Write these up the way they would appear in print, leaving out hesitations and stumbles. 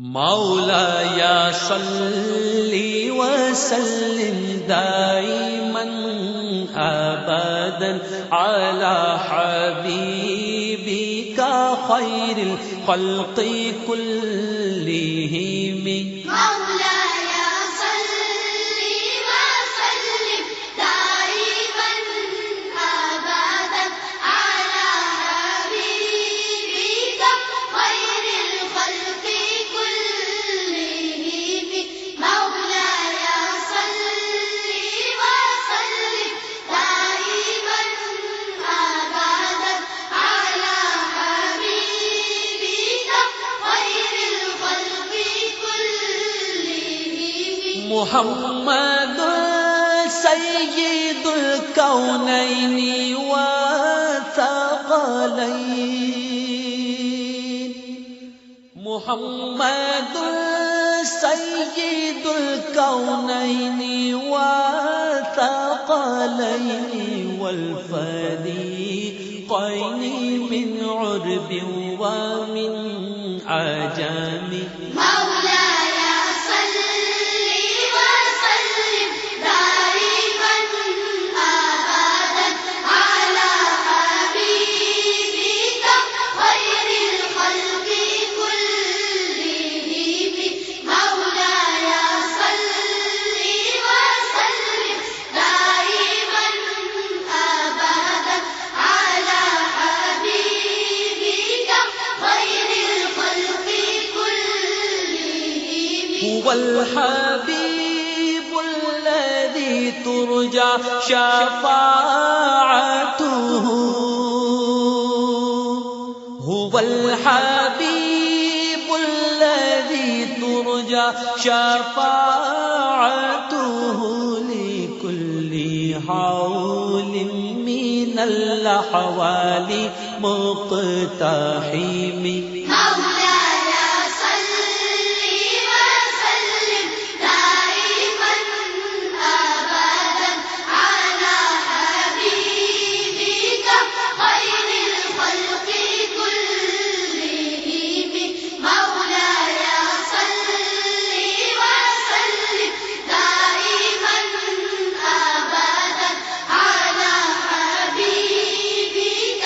مولاي صل وسلم دائما أبدا على حبيبك خير الخلق كلهم. مولاي صل وسلم دائما أبدا على حبيبك خير الخلق كلهم. مولاي صل وسلم دائما أبدا على حبيبك خير الخلق كلهم. محمد سيد الكونين والثقلين. محمد سيد الكونين والثقلين والفريقين من عرب ومن عجم. مولاي صل وسلم دائما أبدا على حبيبك خير الخلق كلهم. مولاي صل وسلم دائما أبدا على حبيبك خير الخلق كلهم. هو الحبيب الذي ترجى شفاعته. هو الحبيب الذي ترجى شفاعته لكل حول من الأحوال مقتحم. مولاي صل وسلم دائما أبدا على حبيبك خير الخلق كلهم. مولاي صل وسلم دائما أبدا على حبيبك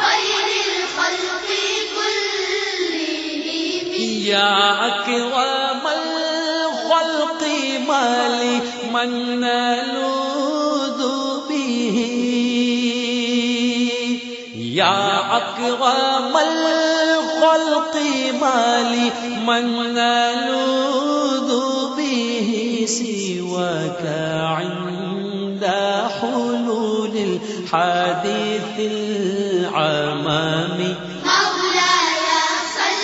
خير الخلق كلهم. يا أكرم الخلق ما لي من نلوذ به. يا أكرم الخلق ما لي من نلوذ به سواك عند حلول الحادث العمام. مولاي صل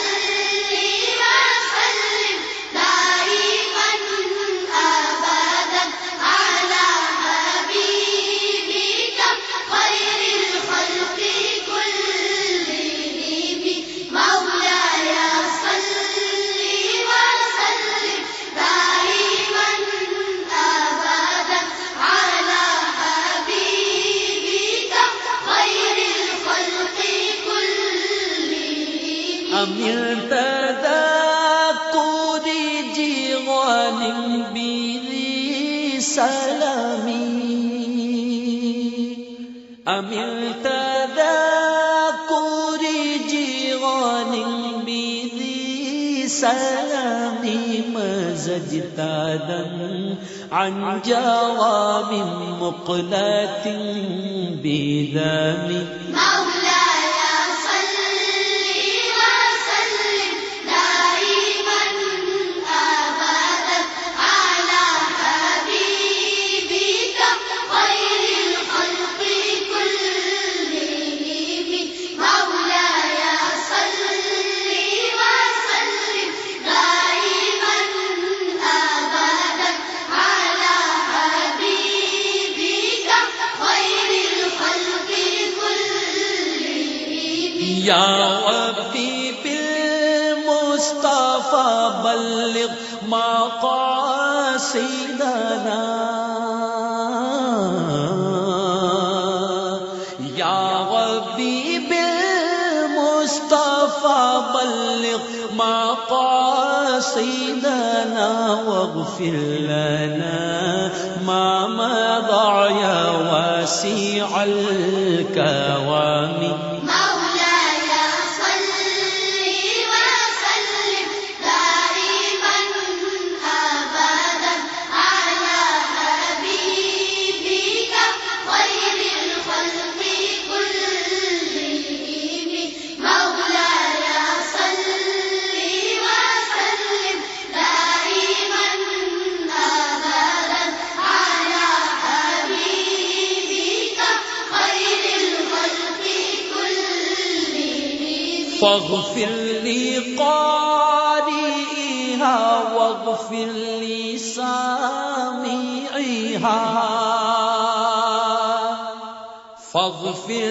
وسلم دائما أبدا على حبيبك خير الخلق كلهم. مولاي صل وسلم دائما أبدا على حبيبك خير الخلق كلهم. أمرت ذاكر جيران بذي سلامي. أمرت ذاكر جيران بذي سلامي مزجت عن جواب مقلة بذامي. مولاي صل وسلم دائما أبدا على حبيبك خير الخلق كلهم. مولاي صل وسلم دائما أبدا على حبيبك خير الخلق كلهم. يا ربي بالمصطفى بلغ مقاصدنا. يا ربي بالمصطفى بلغ مقاصدنا واغفر لنا ما مضى يا واسع الكوام. مولاي صل وسلم دائما أبدا على حبيبك خير الخلق كلهم. مولاي صل وسلم دائما أبدا على حبيبك خير الخلق كلهم. فاغفر لقارئها واغفر لسامعها. فاغفر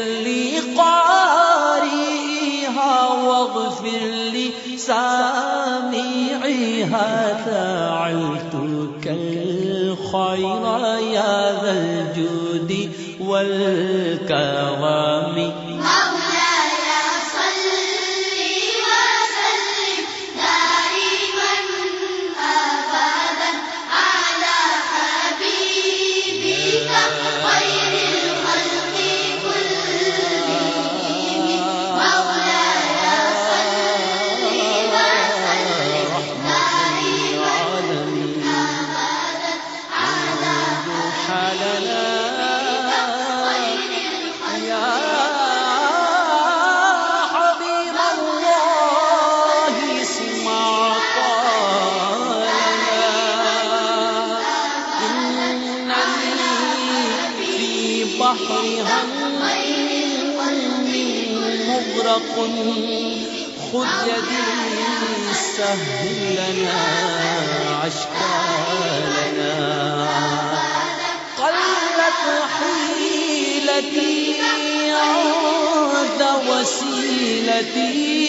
لقارئها واغفر لسامعها. فعلتك الخير يا ذا الجود والكرم. مولاي صل وسلم دائما أبدا على حبيبك خير الخلق كلهم. مولاي صل وسلم دائما أبدا على حللا يا حبيب الله اسمع قولنا. إنني في بحر هم مغرق خذ يدي سهل لنا أشكالنا. قلت حيلتي عود وسيلتي.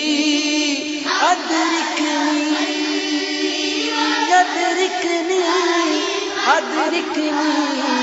أدركني